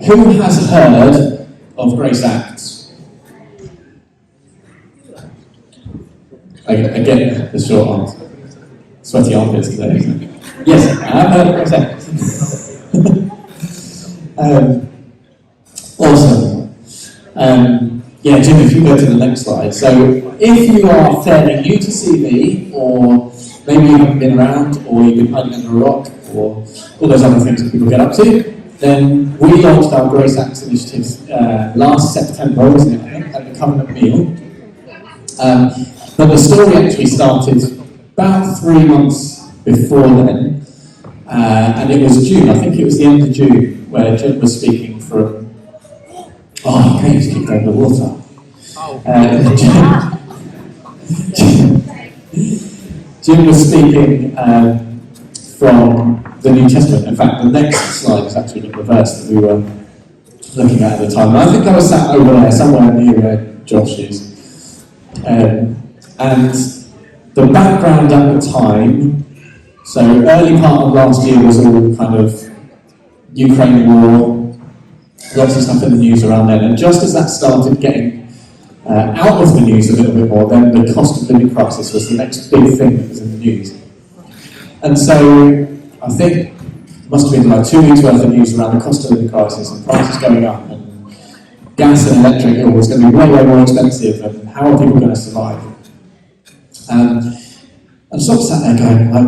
Who has heard of Grace Acts? Again, the short answer. Sweaty armpits today, isn't it? Yes, I have heard of Grace Acts. Awesome. Yeah, Jim, if you go to the next slide. So, if you are fairly new to CV, or maybe you haven't been around, or you've been hiding under a rock, or all those other things that people get up to, then we launched our Grace Acts initiatives last September, wasn't it, I think, at the Covenant Meal. But the story actually started about 3 months before then, and it was June, I think it was the end of June, where Jim was speaking from... Oh, okay, he's kicked over the water. Jim was speaking from the New Testament. In fact, the next slide is actually the verse that we were looking at the time. And I think I was sat over there, somewhere near where Josh is. And the background at the time, so early part of last year was all kind of Ukraine war, lots of stuff in the news around then. And just as that started getting out of the news a little bit more, then the cost of living crisis was the next big thing that was in the news. And so I think it must have been like 2 weeks worth of news around the cost of living crisis and prices going up and gas and electric was going to be way, way more expensive, and how are people going to survive? And sort of sat there going, like,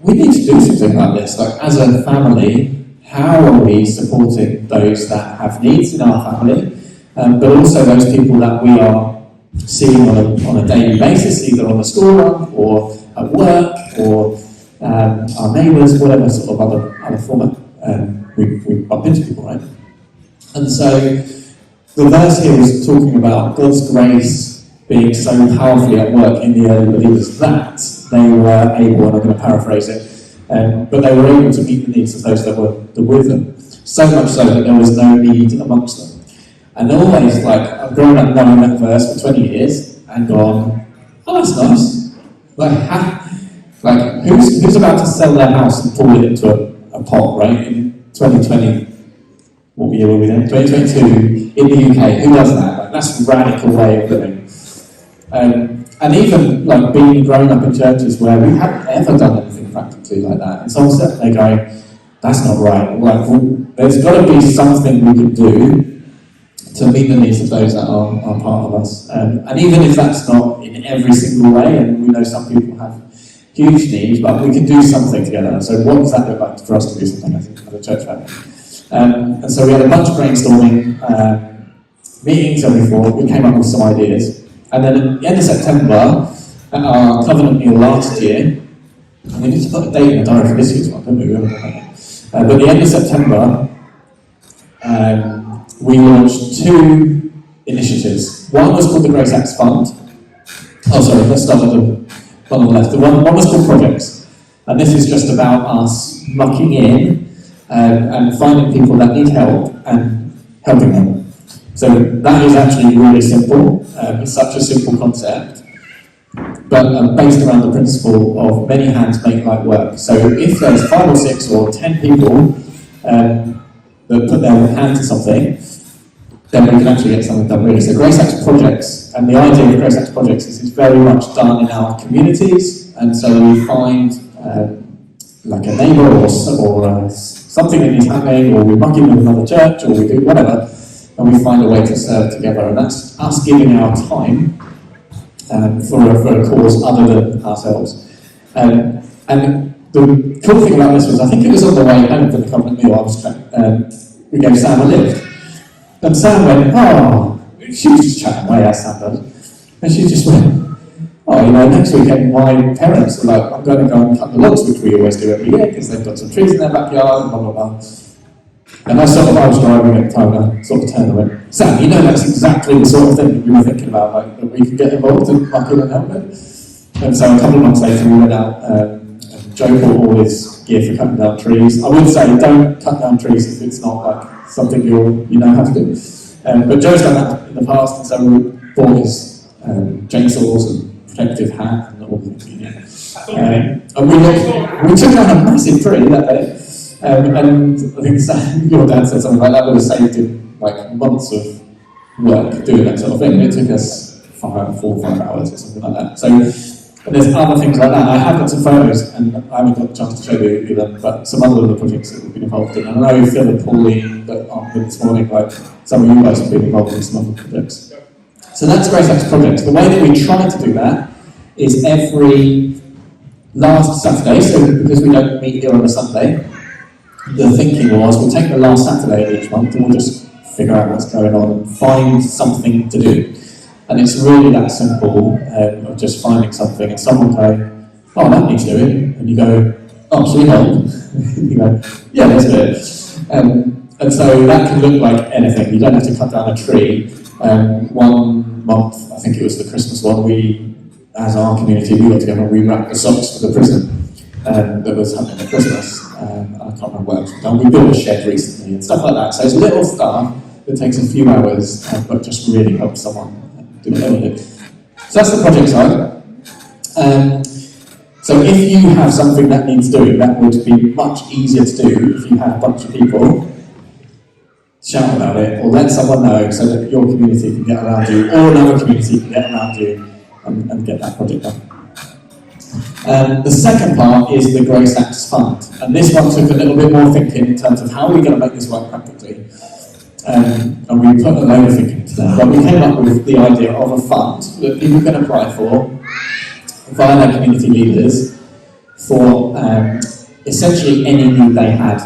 we need to do something like this. Like, as a family, how are we supporting those that have needs in our family, but also those people that we are seeing on a daily basis, either on the school run or at work or our neighbours, whatever sort of other format we bump into people, right? And so the verse here is talking about God's grace being so powerfully at work in the early believers that they were able, and I'm going to paraphrase it, but they were able to meet the needs of those that were with them. So much so that there was no need amongst them. And always, like, I've grown up knowing that verse for 20 years and gone, oh, that's nice. Like, who's about to sell their house and pull it into a pot, right? In 2020, what year were we then? 2022, in the UK, who does that? Like, that's a radical way of living. And even, like, being grown up in churches where we haven't ever done anything practically like that. And someone sat there going, that's not right. Like, there's got to be something we can do to meet the needs of those that are part of us. And even if that's not in every single way, and we know some people have huge needs, but we can do something together. So what does that look like for us to do something as a church family? And so we had a bunch of brainstorming meetings and we came up with some ideas. And then at the end of September, at our Covenant Meal last year, and we need to put a date in the diary for this year's one, don't we? But at the end of September, we launched 2 initiatives. One was called the Grace Acts Fund. Oh, sorry, let's start with the one on the left. One was called Projects. And this is just about us mucking in and finding people that need help and helping them. So that is actually really simple. It's such a simple concept, but based around the principle of many hands make light work. So if there's 5 or 6 or 10 people that put their hand to something, then we can actually get something done really. So Grace Acts Projects, and the idea of Grace Acts Projects is it's very much done in our communities, and so we find like a neighbour or something that is happening, or we muck in with another church, or we do whatever, and we find a way to serve together. And that's us giving our time for a cause other than ourselves. And the cool thing about this was, I think it was on the way home from the Covenant Meal, we gave Sam a lift. And Sam went, oh, she was just chatting away, as Sam does. And she just went, oh, next weekend my parents are like, I'm going to go and cut the logs, which we always do every year, because they've got some trees in their backyard, and blah, blah, blah. And I was driving at the time, and I sort of turned and went, Sam, that's exactly the sort of thing that we were thinking about, like, that we could get involved and muck in and help with. And so a couple of months later, we went out, and Joe bought all his gear for cutting down trees. I would say, don't cut down trees if it's not like something you know how to do. But Joe's done that in the past, and so we bought his chainsaws and protective hat and all the things. And we took down a massive tree that day. And I think your dad said something like that would have saved him like months of work doing that sort of thing. It took us 4 or 5 hours or something like that. So there's other things like that. I have got some photos, and I haven't got a chance to show you them, but some other little projects that we've been involved in. And I know Phil and Pauline that aren't here this morning, like some of you guys have been involved in some other projects. So that's Grace Acts Projects. The way that we try to do that is every last Saturday, so because we don't meet here on a Sunday, the thinking was we'll take the last Saturday of each month and we'll just figure out what's going on and find something to do. And it's really that simple of just finding something and someone go, oh, that needs doing. And you go, oh, should we help? You go, yeah, let's do it. And so that can look like anything. You don't have to cut down a tree. One month, I think it was the Christmas one, we, as our community, we got together and we wrapped the socks for the prison that was happening at Christmas. I can't remember what else we've done. We built a shed recently and stuff like that. So it's little stuff that takes a few hours, but just really helps someone do what they want to do. So that's the project side. So if you have something that needs doing, that would be much easier to do if you had a bunch of people shout about it, or let someone know so that your community can get around you, or another community can get around you and get that project done. The second part is the Grace Acts Fund, and this one took a little bit more thinking in terms of how are we going to make this work practically. And we put a load of thinking into that, but we came up with the idea of a fund that people can apply for via their community leaders for essentially any need they had.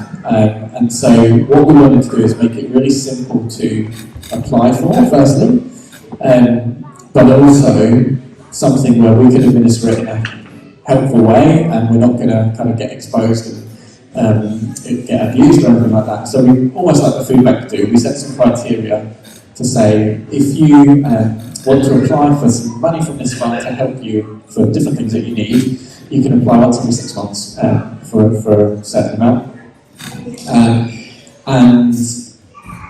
And so what we wanted to do is make it really simple to apply for, firstly, but also something where we can administer it in a helpful way and we're not going to kind of get exposed and get abused or anything like that. So we, almost like the food bank do, we set some criteria to say if you want to apply for some money from this fund to help you for different things that you need, you can apply once every 6 months for a certain amount. And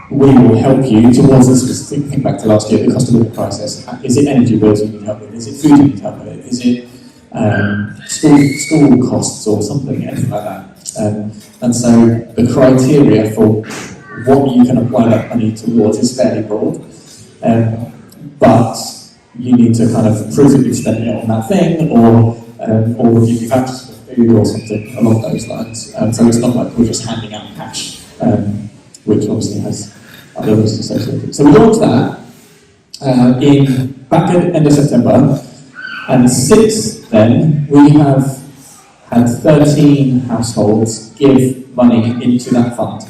we will help you towards a specific, think back to last year, the cost of living crisis. Is it energy bills you need help with? Is it food you need help with? Is it school costs or something, anything like that? And so the criteria for what you can apply that money towards is fairly broad. But you need to kind of prove that you've spent it on that thing, or we'll give you vouchers for food or something along those lines. So it's not like we're just handing out cash, which obviously has other risks associated. So we launched that back at the end of September, and since then we have had 13 households give money into that fund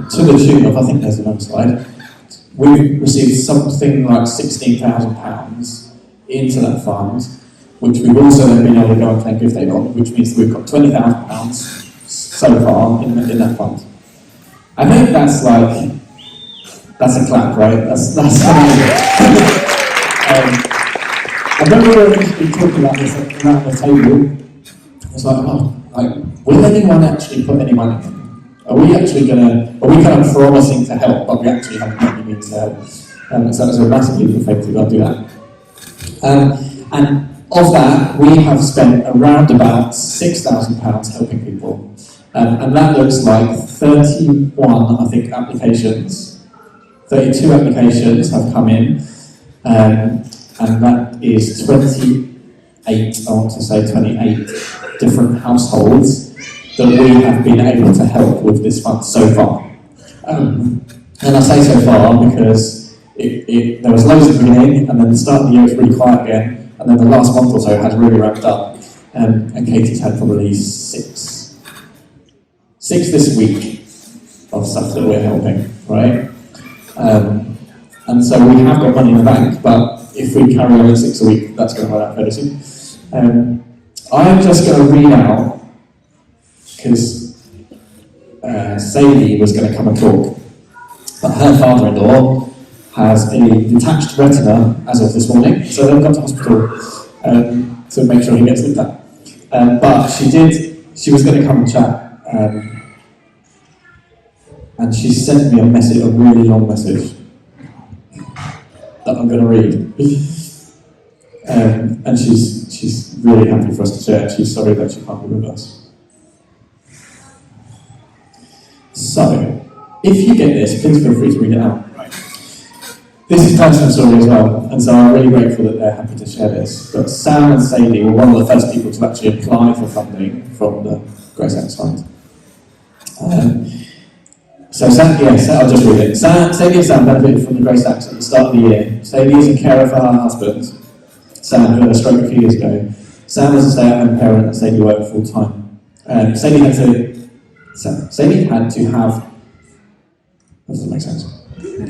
to the tune of, I think there's another slide. We've received something like £16,000 into that fund, which we've also then been able to go and claim gift aid on, which means that we've got £20,000 so far in that fund. I think that's a clap, right? That's amazing. I remember we were initially talking about this around the table. It's like, will anyone actually put any money in? Are we kind of promising to help, but we actually haven't got any means to help? So that was a massive leap of faith to go and do that. And of that, we have spent around about £6,000 helping people. And that looks like 31, I think, applications. 32 applications have come in. And that is 28 different households that we have been able to help with this fund so far. And I say so far because there was loads at the beginning, and then the start of the year was really quiet again, and then the last month or so has really ramped up. And Katie's had probably six this week of stuff that we're helping, right? And so we have got money in the bank, but if we carry on at 6 a week, that's going to run out fairly soon. I'm just going to read out, because Sadie was going to come and talk, but her father-in-law has a detached retina as of this morning, so they've gone to hospital to make sure he gets looked at. But she was going to come and chat, and she sent me a really long message that I'm going to read. And she's really happy for us to share. She's sorry that she can't be with us. So, if you get this, please feel free to read it out. This is personal story as well, and so I'm really grateful that they're happy to share this. But Sam and Sadie were one of the first people to actually apply for funding from the Grace Acts Fund. So Sam, yes, I'll just read it. Sadie and Sam benefited from the Grace Acts at the start of the year. Sadie is a carer for her husband, Sam, who had a stroke a few years ago. Sam was a stay-at-home parent and Sadie worked full-time. Sadie had to have, that doesn't make sense,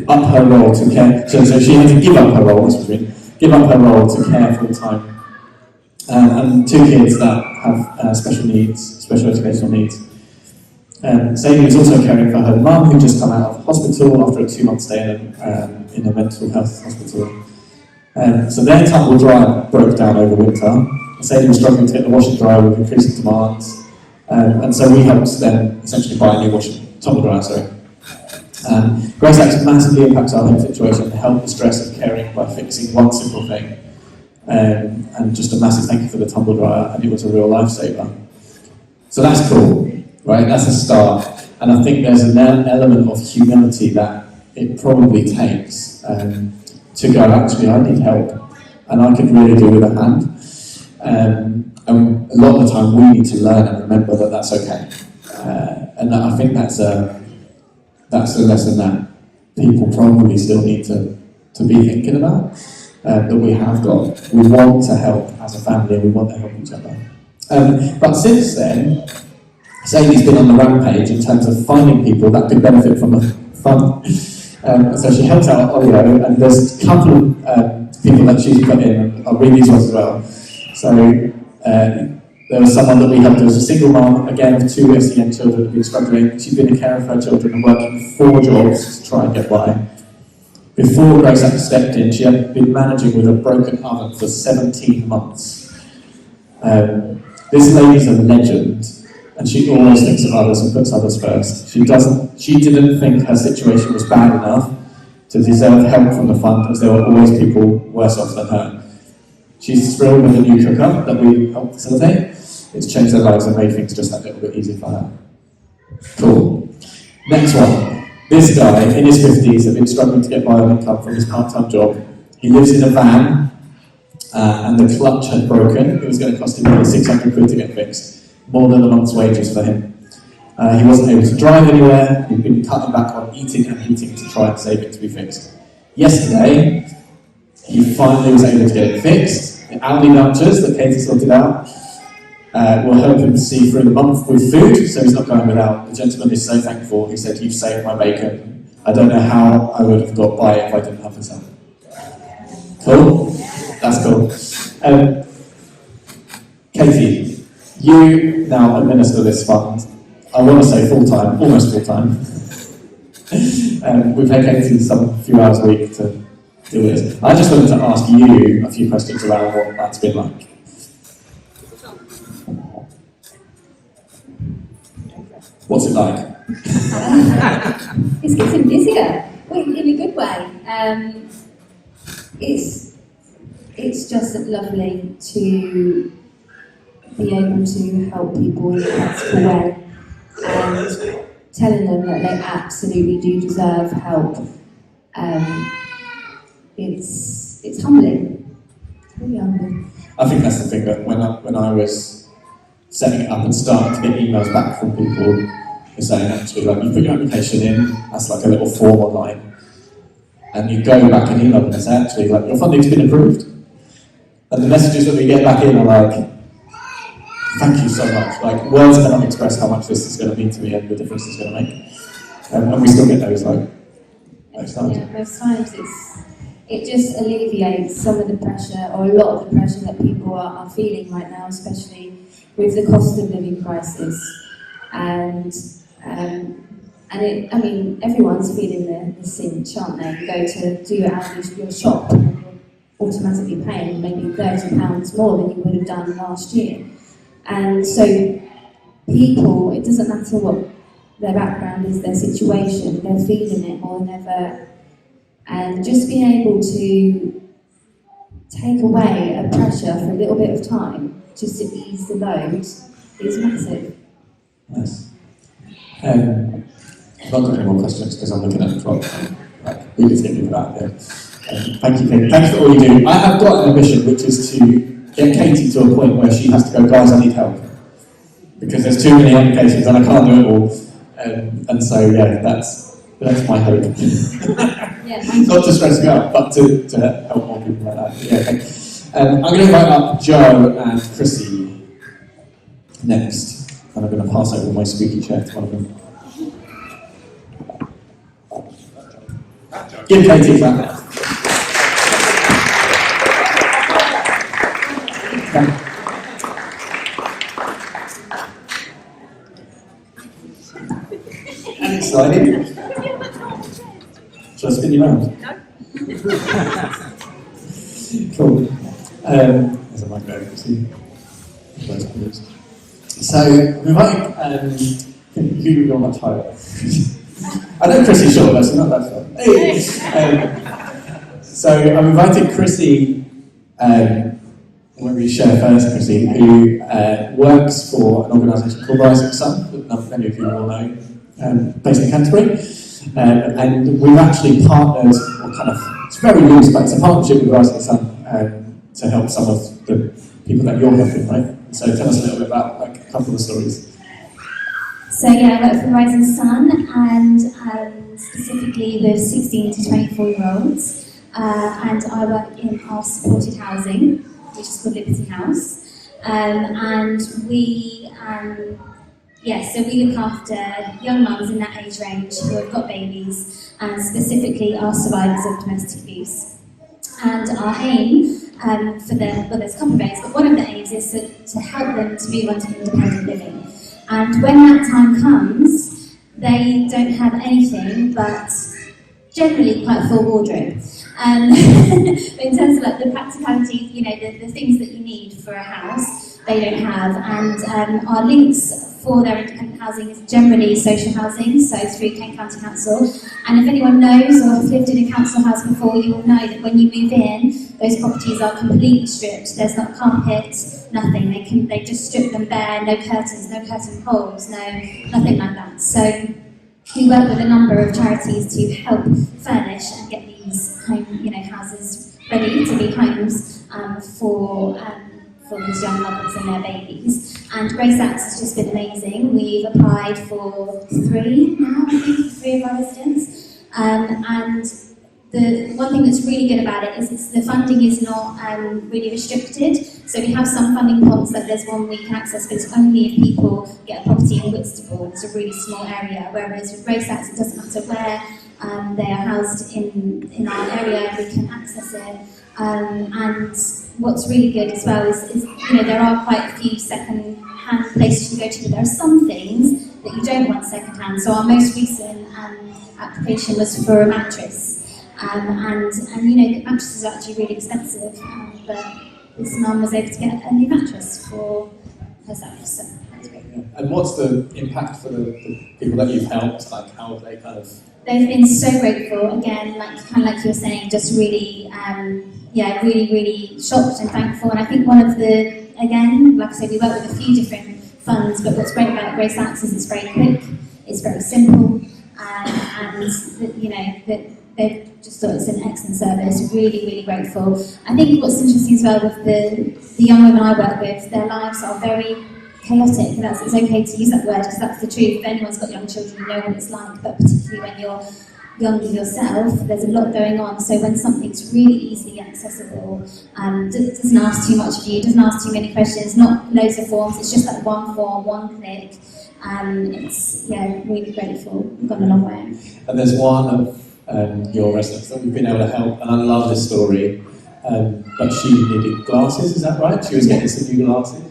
up her role to care, so she had to give up her role, give up her role to care full-time. And 2 kids that have special needs, special educational needs. Sadie was also caring for her mum, who just come out of hospital after a 2-month stay in a mental health hospital. So their tumble dryer broke down over winter. Sadie was struggling to get the washer dryer with increasing demands, and so we helped them essentially buy a new tumble dryer. Grace Acts massively impacts our home situation and help the stress of caring by fixing one simple thing. And just a massive thank you for the tumble dryer, and it was a real lifesaver. So that's cool, right? That's a start. And I think there's an element of humility that it probably takes to go, actually, I need help, and I could really do with a hand. And a lot of the time we need to learn and remember that that's okay. And I think that's a lesson that people probably still need to be thinking about, that we have got. We want to help as a family, we want to help each other. But since then, Sadie's been on the rampage in terms of finding people that could benefit from the fund. So she helped out Olio, and there's a couple of people that she's put in, and I'll read these ones as well. So there was someone that we helped who was a single mom, again, of 2 SEN children who've been struggling. She'd been a carer for her children and working 4 jobs to try and get by. Before Grace Acts stepped in, she had been managing with a broken oven for 17 months. This lady's a legend, and she always thinks of others and puts others first. She didn't think her situation was bad enough to deserve help from the fund, as there were always people worse off than her. She's thrilled with the new cooker that we helped facilitate. It's changed their lives and made things just that little bit easier for her. Cool. Next one. This guy, in his 50s, had been struggling to get by on income from his part-time job. He lives in a van, and the clutch had broken. It was going to cost him nearly 600 quid to get fixed, more than a month's wages for him. He wasn't able to drive anywhere. He'd been cutting back on eating and heating to try and save it to be fixed. Yesterday, he finally was able to get it fixed. The Aldi vouchers that Katie sorted out will help him see through the month with food, so he's not going without. The gentleman is so thankful. He said, "You've saved my bacon. I don't know how I would have got by if I didn't have this help." Cool? That's cool. Katie, you now administer this fund. I want to say full-time, almost full-time. We pay Katie some few hours a week to do this. I just wanted to ask you a few questions around what that's been like. What's it like? It's getting busier, well, in a good way. It's just lovely to be able to help people in a practical way and telling them that they absolutely do deserve help. It's humbling. It's really humbling. I think that's the thing, that when I was setting it up and starting to get emails back from people who saying, actually, like, you put your application in, that's like a little form online, and you go back and email them and say, actually, like, your funding's been approved. And the messages that we get back in are like, thank you so much. Like, words cannot express how much this is going to mean to me and the difference it's going to make. And we still get those, like, most times. Yeah, most times it just alleviates some of the pressure, or a lot of the pressure that people are feeling right now, especially with the cost of living crisis. And everyone's feeling the cinch, aren't they? You go to do your shop, and you're automatically paying maybe £30 more than you would have done last year. And so people, it doesn't matter what their background is, their situation, they're feeling it more than ever. And just being able to take away a pressure for a little bit of time, just to ease the load, is massive. Nice. I've not got any more questions because I'm looking at the clock. Like, really thinking about it. Thank you, Katie. Thanks for all you do. I have got an ambition, which is to get Katie to a point where she has to go, guys, I need help. Because there's too many applications and I can't do it all. And so, yeah, that's my hope. Yeah, Not to stress you out, but to help more people like that. Yeah, okay. I'm going to invite up Joe and Chrissy next. And I'm going to pass over my squeaky chair to one of them. Give Katie a clap. And exciting. Shall I spin you around? No. Cool. There's a mic there, see. So, we might, you're much higher. I know Chrissy's short, but it's not that fun. Hey. So, I've invited Chrissy, maybe share first, Chrissy, who works for an organisation called Rising Sun, that many of you will know, based in Canterbury. And we've actually partnered, or kind of, it's very loose, but it's a partnership with Rising Sun to help some of the people that you're helping, right? So tell us a little bit about like, a couple of the stories. So yeah, I work for Rising Sun and specifically with 16 to 24-year-olds. And I work in our supported housing, which is called Liberty House. And we, so we look after young mums in that age range who have got babies and specifically are survivors of domestic abuse. And our aim there's a couple of aims, but one of the aims is to help them to move on to independent living. And when that time comes, they don't have anything but generally quite a full wardrobe. In terms of like the practicalities, you know, the things that you need for a house, they don't have. And our links for their independent housing is generally social housing, so through Kent County Council. And if anyone knows or has lived in a council house before, you will know that when you move in, those properties are completely stripped. There's not carpet, nothing. They just strip them bare, no curtains, no curtain poles, nothing like that. So we work with a number of charities to help furnish and get these houses ready to be homes for these young mothers and their babies. And Grace Acts has just been amazing. We've applied for 3 now, I think, 3 of our residents. And the one thing that's really good about it is the funding is not really restricted. So we have some funding pots, like there's one we can access, but it's only if people get a property in Whitstable. It's a really small area, whereas with Grace Acts, it doesn't matter where they are housed in our area, we can access it. And what's really good as well is there are quite a few second-hand places you can go to, but there are some things that you don't want second-hand. So our most recent application was for a mattress. And the mattresses are actually really expensive, but this mum was able to get a new mattress for herself, so that's great. And what's the impact for the people that you've helped? Like, how have they kind of... They've been so grateful, again, like you were saying, just really, really shocked and thankful. And I think one of the, again, like I said, we work with a few different funds, but what's great about Grace Acts is it's very quick, it's very simple, that they've just thought it's an excellent service, really, really grateful. I think what's interesting as well with the young women I work with, their lives are very chaotic. It's okay to use that word because that's the truth. If anyone's got young children, you know what it's like, but particularly when you're younger yourself, there's a lot going on. So when something's really easily accessible, doesn't ask too much of you, doesn't ask too many questions, not loads of forms, it's just like one form, one click. It's really grateful. We've gone a long way. And there's one of your residents that we've been able to help, and I love this story. But she needed glasses, is that right? She was getting some new glasses.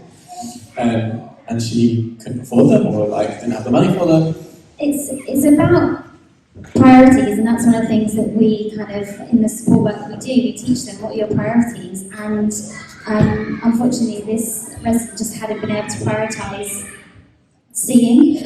And she couldn't afford them, or didn't have the money for them. It's about priorities, and that's one of the things that we kind of, in the support work that we do, we teach them what are your priorities. And unfortunately, this resident just hadn't been able to prioritise seeing.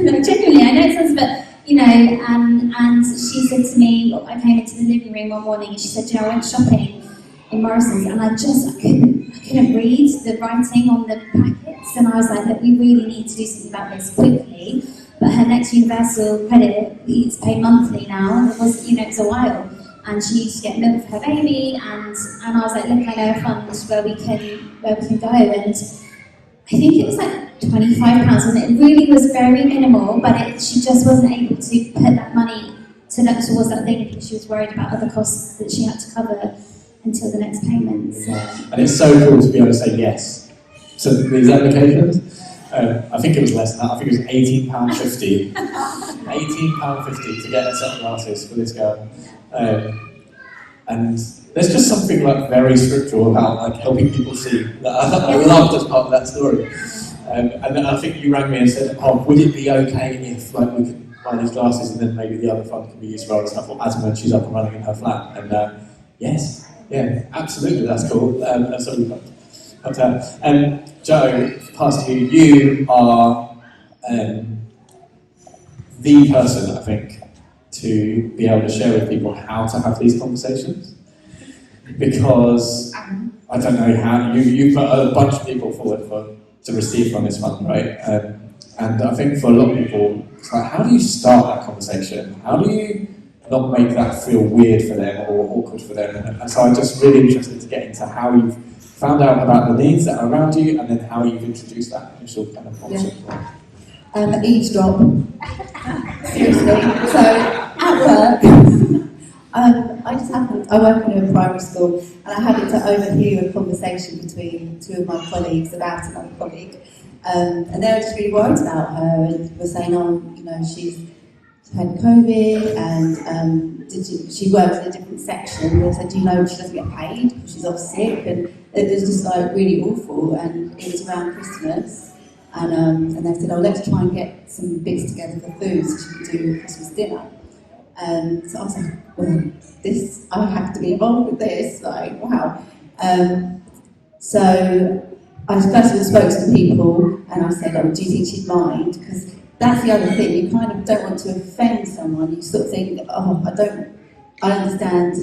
No, genuinely, I know it sounds, but and she said to me, I came into the living room one morning and she said, I went shopping in Morrison's and I couldn't read the writing on the packets, and I was like, look, we really need to do something about this quickly. but her next universal credit is paid monthly now, and it was, it's a while. And she used to get milk for her baby, and I was like, look, I know a fund where we can go, and I think it was like £25, and it really was very minimal, but she just wasn't able to put that money towards that thing because she was worried about other costs that she had to cover until the next payment. So. And it's so cool to be able to say yes to these applications. I think it was less than that. I think it was £18.50. £18.50 to get a set of glasses for this girl. And there's just something like very scriptural about like helping people see that I loved as part of that story. And then I think you rang me and said, "Oh, would it be okay if like we could buy these glasses and then maybe the other fund can be used for other stuff, or as and when she's up and running in her flat?" And yes, yeah, absolutely, that's cool. That's what we've got. Joe, pass to you. You are the person, I think, to be able to share with people how to have these conversations, because I don't know how you put a bunch of people forward to receive from this fund, right? And I think for a lot of people, it's like, how do you start that conversation? How do you not make that feel weird for them or awkward for them? And so I'm just really interested to get into how you've found out about the needs that are around you, and then how you've introduced that initial kind of conversation. Eavesdrop. Seriously. So, at work, I work in a primary school, and I happened to overhear a conversation between two of my colleagues about another colleague, and they were just really worried about her, and were saying, she's had COVID, and she works in a different section. They said, she doesn't get paid because she's off sick, and it was just like really awful. And it was around Christmas. And they said, let's try and get some bits together for food so she could do a Christmas dinner. So I was like, well, I have to be involved with this, like, wow. So I first of all spoke to the people, and I said, do you think she'd mind? Because that's the other thing, you kind of don't want to offend someone. You sort of think, I understand,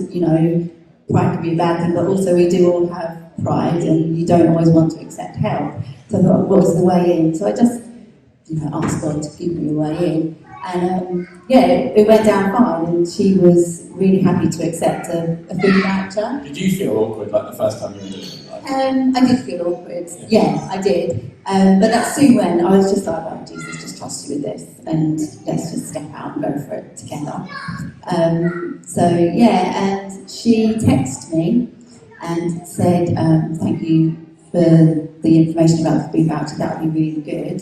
pride can be a bad thing, but also we do all have pride, and you don't always want to accept help. So I thought, what was the way in? So I just, asked God to give me a way in. And it went down fine, and she was really happy to accept a food voucher. Did you feel awkward like the first time you were doing it? I did feel awkward, yeah, I did. But that soon went, I was just like, oh, Jesus, just trust you with this, and let's just step out and go for it together. And she texted me and said, thank you for the information about the food voucher, that would be really good.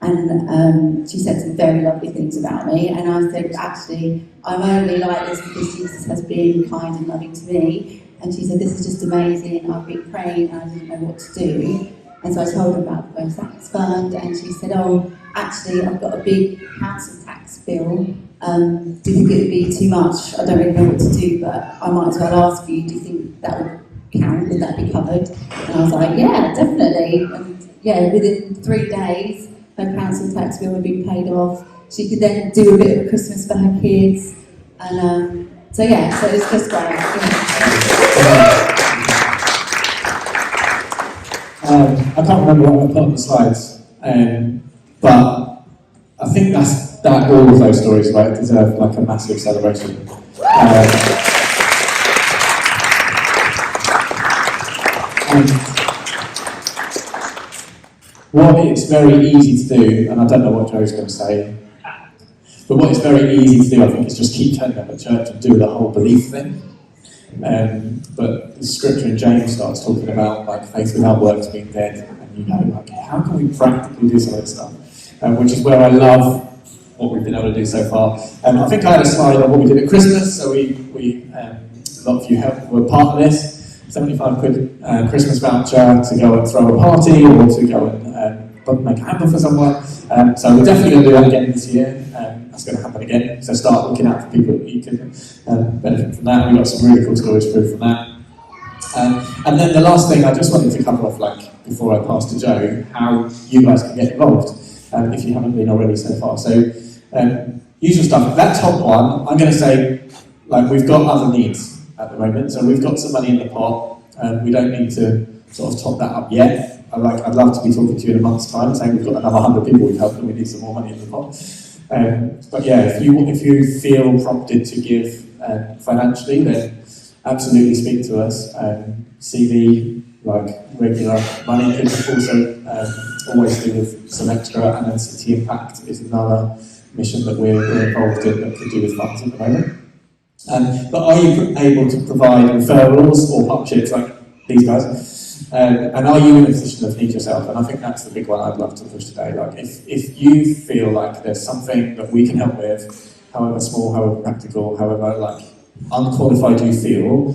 And she said some very lovely things about me, and I said, actually, I'm only like this because Jesus has been kind and loving to me. And she said, this is just amazing, I've been praying and I didn't know what to do. And so I told her about the West Tax Fund, and she said, actually, I've got a big council tax bill. Do you think it would be too much? I don't really know what to do, but I might as well ask you, do you think that would count? Would that be covered? And I was like, yeah, definitely. And within 3 days, her council tax bill would be paid off. She could then do a bit of Christmas for her kids. And so it's just great. I can't remember what I put on the slides, but I think that all of those stories, right, deserve like a massive celebration. What it's very easy to do, and I don't know what Joe's going to say, but what it's very easy to do, I think, is just keep turning up at church and do the whole belief thing. But the scripture in James starts talking about like faith without works being dead, and like how can we practically do some of this stuff? Which is where I love what we've been able to do so far. I think I had a slide on what we did at Christmas, so we a lot of you were part of this. 75 quid Christmas voucher to go and throw a party, or to go and make a hamper for someone. So we're definitely going to do that again this year. That's going to happen again. So start looking out for people that you can benefit from that. We've got some really cool stories through from that. And then the last thing I just wanted to cover off, before I pass to Joe, how you guys can get involved, if you haven't been already so far. So usual stuff. That top one, I'm going to say, we've got other needs at the moment. So we've got some money in the pot. We don't need to sort of top that up yet. I'd love to be talking to you in a month's time, saying we've got another 100 people we've helped and we need some more money in the pot. But yeah, if you feel prompted to give financially, then absolutely speak to us. CV, like regular money, could also always do with some extra, and then City Impact is another mission that we're involved in that could do with funds at the moment. But are you able to provide referrals or partnerships like these guys? And are you in a position of need yourself? And I think that's the big one I'd love to push today. Like, if you feel like there's something that we can help with, however small, however practical, however like unqualified you feel,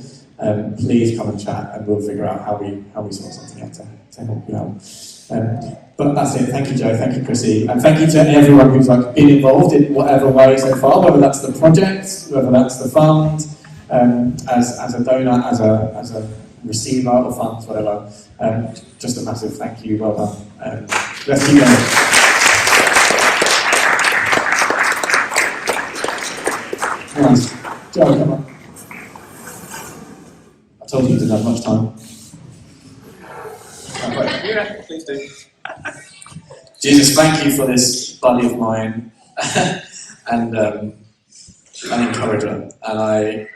please come and chat, and we'll figure out how we sort something out to help you out. But that's it. Thank you, Joe. Thank you, Chrissy, and thank you to everyone who's like been involved in whatever way so far, whether that's the project, whether that's the fund, as a donor, as a receiver of funds, whatever. Just a massive thank you. Well done. Let's keep going. Nice. Joe, come on. I told you you didn't have much time. Yeah, please do. Jesus, thank you for this buddy of mine and an encourager. And I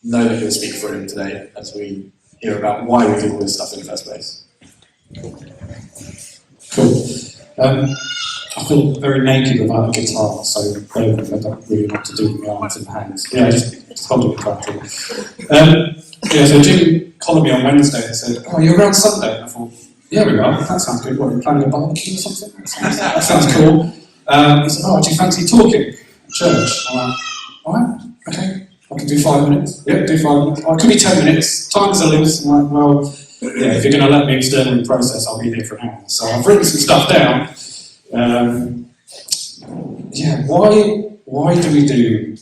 know that you'll speak for him today as we hear about why we do all this stuff in the first place. Cool. I feel very naked without a guitar, so I don't really know what to do with my arms and hands. Yeah, just hold the guitar. Yeah, so Jim called me on Wednesday and said, "Oh, you're around Sunday?" And I thought, "Yeah, we are. That sounds good. What, are you planning a barbecue or something? That sounds cool." He said, "Oh, do you fancy talking at church?" I'm like, "Alright, okay. I can do 5 minutes." "Yep, do 5 minutes." "Oh, it could be 10 minutes. Time is a limit." I'm like, "Well, yeah, if you're going to let me externally process, I'll be there for an hour." So I've written some stuff down. Yeah, why do we do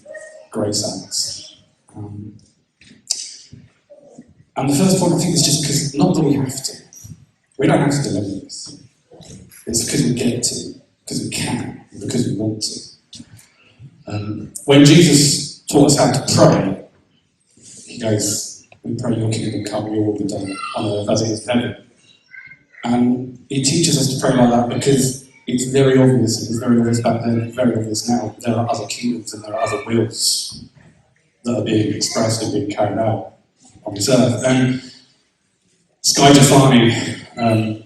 grace acts? And the first point I think is just because, not that we have to. We don't have to deliver this. It's because we get to, because we can, because we want to. When Jesus taught us how to pray, he goes, "We pray your kingdom come, your will be done on earth as it is in heaven." And he teaches us to pray like that because it's very obvious, and it's very obvious back then, very obvious now, there are other kingdoms and there are other wills that are being expressed and being carried out on this earth. And Sky Jafani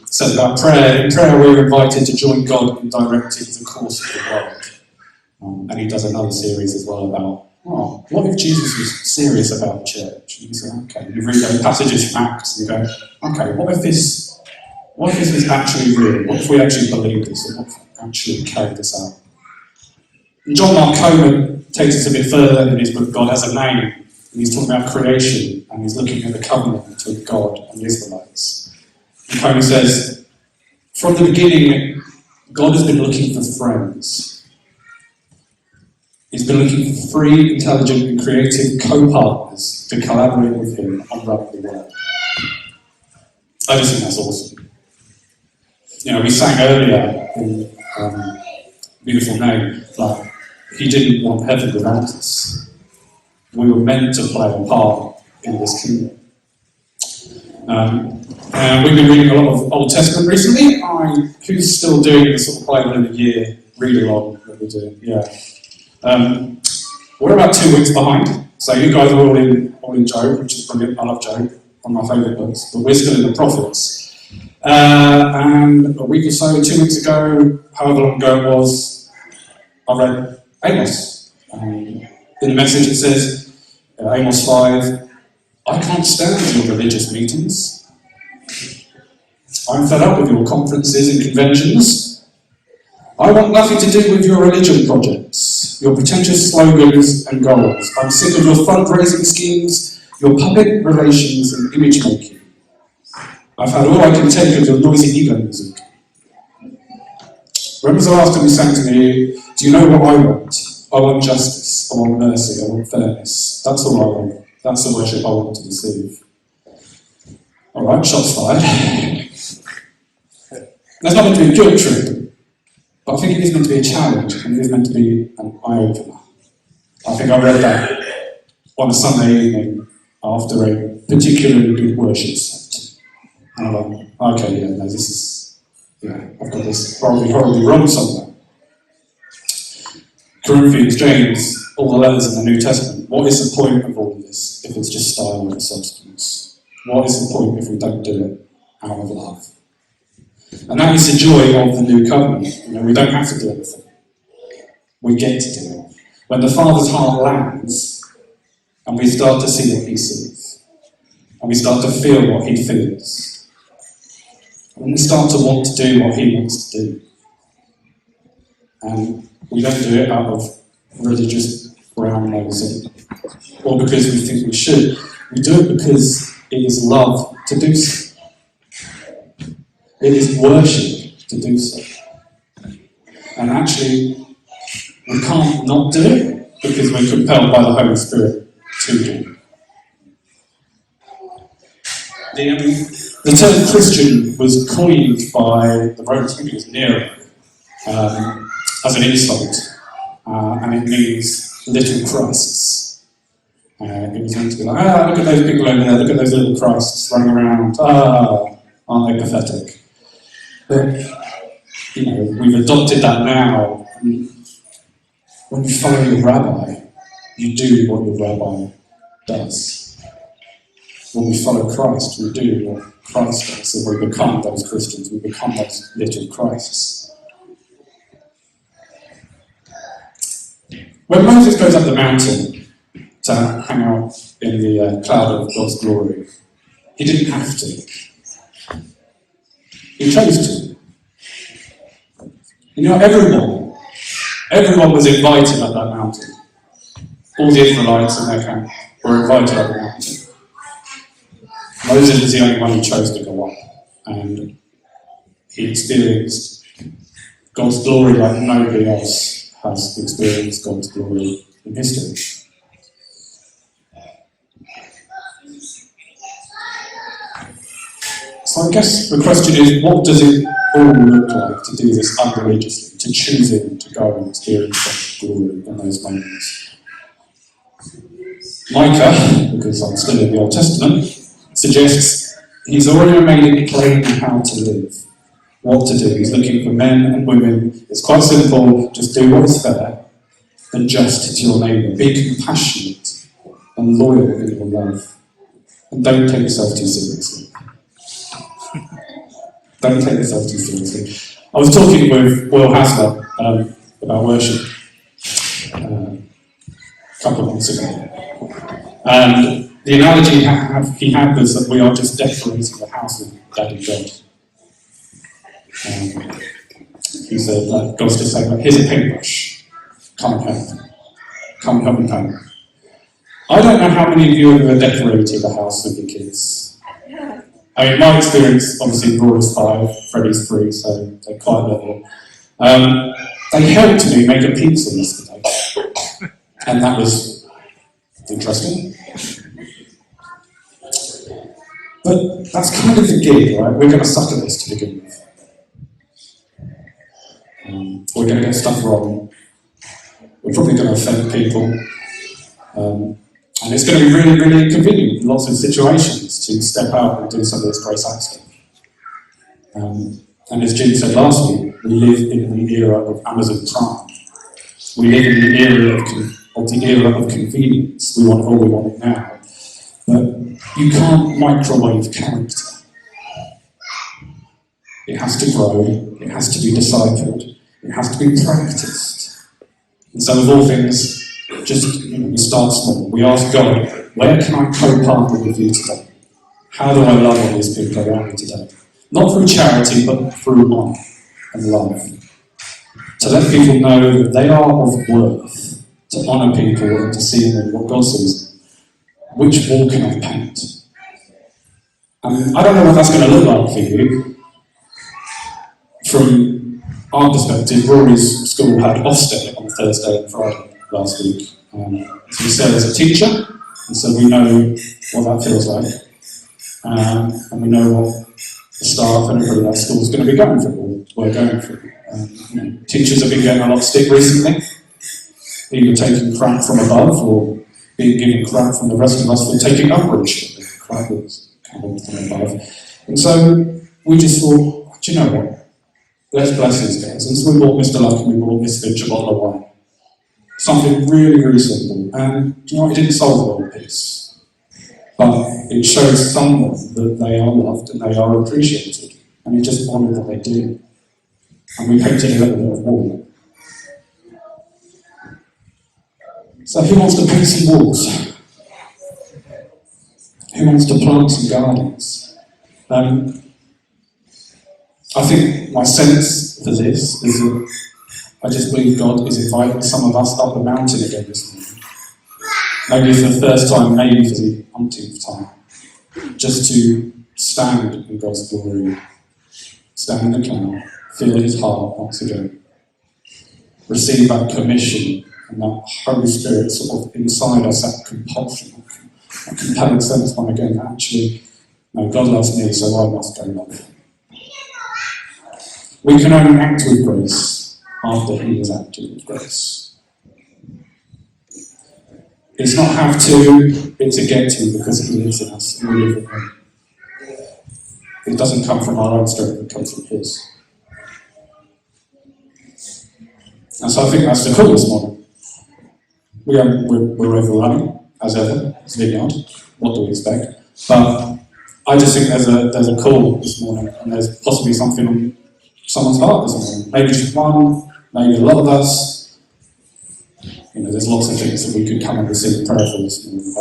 says about prayer, in prayer we're invited to join God in directing the course of the world. And he does another series as well about, what if Jesus was serious about church? And you say, okay, you read those passages from Acts and you go, okay, what if this was actually real? What if we actually believed this and what if we actually carried this out? And John Mark Comer takes us a bit further in his book, God Has a Name, and he's talking about creation, and he's looking at the covenant between God and the Israelites. And Comer says, from the beginning, God has been looking for friends. He's been looking for free, intelligent, and creative co-partners to collaborate with him on running the world. I just think that's awesome. You know, we sang earlier in Beautiful Name, like, he didn't want heaven without us. We were meant to play a part in this kingdom. And we've been reading a lot of Old Testament recently. Who's still doing the sort of Bible in a year read-along that we're doing? Yeah. We're about 2 weeks behind, so you guys are all in Job, which is brilliant. I love Job, one of my favourite books, but we're still in the prophets. And a week or so, 2 weeks ago, however long ago it was, I read Amos. In the message it says, Amos 5, "I can't stand your religious meetings. I'm fed up with your conferences and conventions. I want nothing to do with your religion projects, your pretentious slogans and goals. I'm sick of your fundraising schemes, your public relations and image making. I've had all I can take of your noisy ego music. When was the last time you sang to me, do you know what I want? I want justice, I want mercy, I want fairness. That's all I want. That's the worship I want to receive." Alright, shots fired. There's not meant to be a guilt trip, but I think it is meant to be a challenge, and it is meant to be an eye-opener. I think I read that on a Sunday evening after a particularly good worship set. And I'm like, okay, yeah, no, this is, I've got this horribly wrong somewhere. Corinthians, James, all the letters in the New Testament, what is the point of all of this if it's just style and substance? What is the point if we don't do it out of love? And that is the joy of the new covenant. We don't have to do anything. We get to do it. When the Father's heart lands, and we start to see what he sees, and we start to feel what he feels, and we start to want to do what he wants to do. And we don't do it out of religious brown nosing, or because we think we should. We do it because it is love to do so. It is worship to do so. And actually, we can't not do it because we're compelled by the Holy Spirit to do it. The term Christian was coined by the Romans, I think it was Nero, as an insult, and it means little Christs. It was meant to be like, look at those people over there, look at those little Christs running around, aren't they pathetic? But, we've adopted that now. When you follow your rabbi, you do what your rabbi does. When we follow Christ, we do what Christ does. So we become those Christians, we become those little Christs. When Moses goes up the mountain to hang out in the cloud of God's glory, he didn't have to. He chose to. Everyone was invited up that mountain. All the Israelites and their camp were invited up the mountain. Moses was the only one who chose to go up, and he experienced God's glory like nobody else has experienced God's glory in history. So I guess the question is, what does it all look like to do this unreligiously, to choosing to go and experience God's glory in those moments? Micah, because I'm still in the Old Testament, suggests he's already made it plain how to live, what to do. He's looking for men and women. It's quite simple, just do what is fair and just to your neighbour. Be compassionate and loyal in your love. And don't take yourself too seriously. Don't take yourself too seriously. I was talking with Will Hasler about worship a couple of months ago. And the analogy he had was that we are just decorating the house of Daddy God. He said, God's just saying, here's a paintbrush. Come and help. Come and help me paint. I don't know how many of you have ever decorated a house with your kids. I mean, my experience, obviously, Rory's 5, Freddie's 3, so they're quite level. They helped me make a pizza yesterday. And that was interesting. But that's kind of the gig, right? We're going to suck at this to begin with. We're going to get stuff wrong. We're probably going to offend people. And it's going to be really, really inconvenient in lots of situations to step out and do some of this grace act stuff. And as Jim said last week, we live in the era of Amazon Prime. We live in the era of convenience. We want all we want it now. But you can't microwave character. It has to grow, it has to be discipled, it has to be practiced. And so of all things, just we start small. We ask God, where can I co-partner with you today? How do I love all these people around me today? Not through charity, but through honour and love. To let people know that they are of worth, to honour people and to see in them what God sees. Which wall can I paint? I don't know what that's going to look like for you. From our perspective, Rory's school had Ofsted on Thursday and Friday last week. So we serve as a teacher, and so we know what that feels like. And we know what the staff and everybody at that school is going to be going through, or we're going through. Teachers have been getting a lot of stick recently, either taking crap from above or being given crap from the rest of us for taking umbrage with the crap that's coming from above. And so we just thought, do you know what? Let's bless these guys. And so we bought Mr. Luck and we bought Miss Finch a bottle of wine. Something really, really simple. And do you know what? It didn't solve world peace. But it shows someone that they are loved and they are appreciated. And it just honoured what they do. And we painted a little bit of wall. So who wants to paint some walls? Who wants to plant some gardens? I think my sense for this is that I just believe God is inviting some of us up the mountain again this morning. Maybe for the first time, maybe for the umpteenth time. Just to stand in God's glory, stand in the cloud, feel his heart once again. Receive that commission and that Holy Spirit sort of inside us, that compulsion, that compelling sense one again, that actually, no, God loves me, so I must go love. We can only act with grace after he has acted with grace. It's not have to, it's a get to, because he lives in us and we live in him. It doesn't come from our own strength, it comes from his. And so I think that's the call this morning. We're overrunning, as ever, as Vineyard. What do we expect? But I just think there's a call this morning, and there's possibly something on someone's heart this morning. Maybe just one, maybe a lot of us. You know, there's lots of things that we could come and receive prayer for this morning.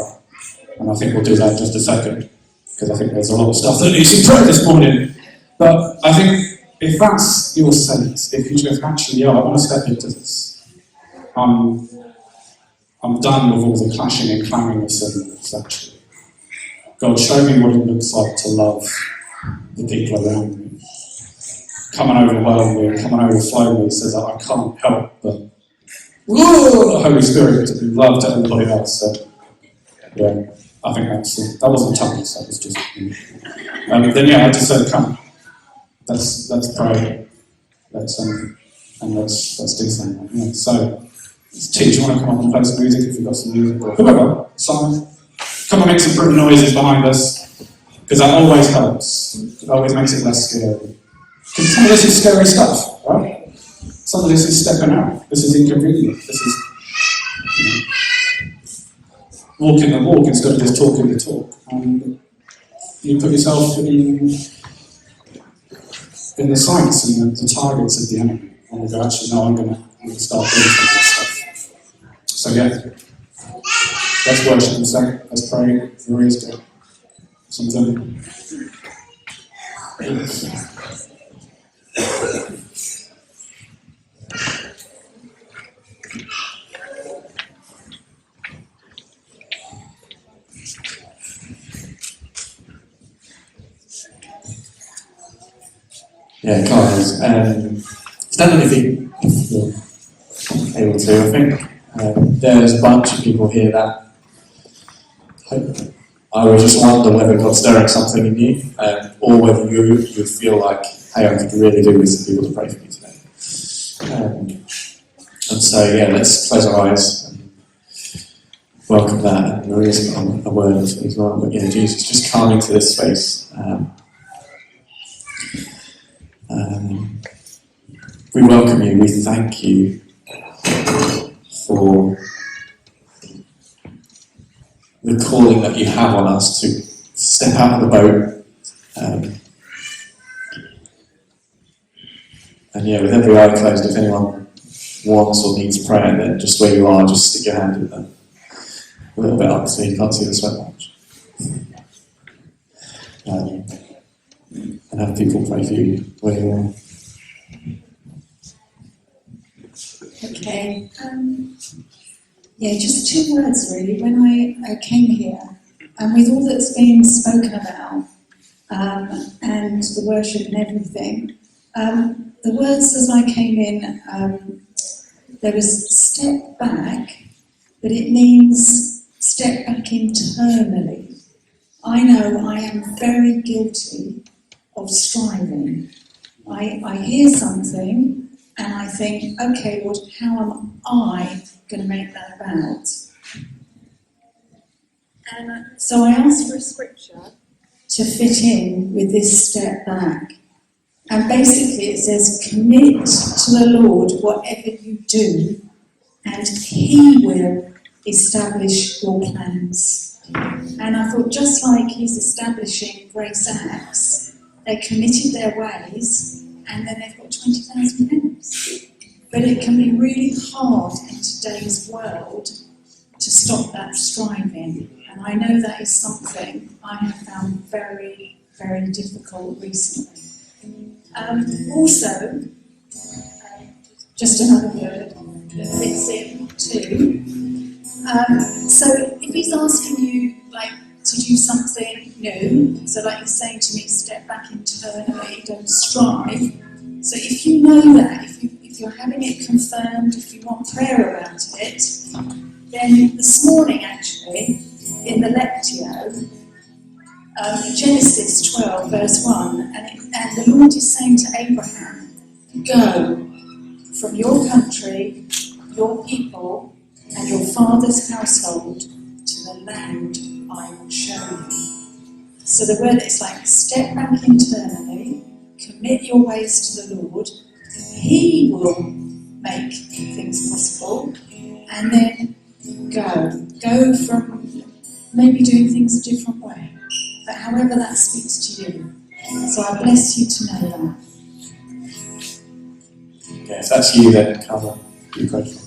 And I think we'll do that in just a second, because I think there's a lot of stuff that needs some prayer this morning. But I think if that's your sense, if you just actually, I want to step into this. I'm done with all the clashing and clanging of symbols, actually. God, show me what it looks like to love the people around me. Come and overwhelm me, come and overflow me, so that I can't help but, the Holy Spirit to be loved to everybody else. So, yeah, I think that wasn't tongues, that was just me. Then yeah, I just said, come, let's pray, let's do something. Yeah, so, T, do you want to come up and play some music if you've got some music? Or whoever, Simon, come and make some pretty noises behind us, because that always helps. It always makes it less scary. Because some of this is scary stuff, right? Some of this is stepping out. This is inconvenient. This is walking the walk instead of just talking the talk. And you put yourself in the sights and the targets of the enemy. And you go, actually, no, I'm going to start doing some of this stuff. So yeah, let's worship and sing. Let's pray. Maria's doing something. Yeah, guys, stand on your feet if you're able to, I think. There's a bunch of people here that I would just wonder whether God's stirring something in you, or whether you feel like, hey, I could really do with some people to pray for me today. And so, yeah, let's close our eyes and welcome that. And Maria's got a word as well. But yeah, Jesus, just come into this space. We welcome you. We thank you for the calling that you have on us to step out of the boat. And yeah, with every eye closed, if anyone wants or needs prayer, then just where you are, just stick your hand in there. A little bit up so you can't see the sweat much. And have people pray for you where you are. Okay. Yeah, just two words really. When I came here, and with all that's been spoken about, and the worship and everything, the words as I came in, there was step back, but it means step back internally. I know I am very guilty of striving. I hear something and I think, okay, Lord, how am I going to make that about? And so I asked for a scripture to fit in with this step back. And basically it says, commit to the Lord whatever you do and He will establish your plans. And I thought, just like He's establishing Grace Acts, they committed their ways, and then they've got £20,000. But it can be really hard in today's world to stop that striving. And I know that is something I have found very, very difficult recently. Also, just another word that fits in too. So if He's asking you to do something new, so like He's saying to me, step back internally, don't strive. So if you know that, if you're having it confirmed, if you want prayer around it, then this morning actually, in the Lectio, Genesis 12 verse 1, and the Lord is saying to Abraham, go from your country, your people, and your father's household to the land I will show you. So the word is step back internally, commit your ways to the Lord, He will make things possible, and then go from maybe doing things a different way, but however that speaks to you. So I bless you to know that. Yeah, if that's you, then come on. Be grateful.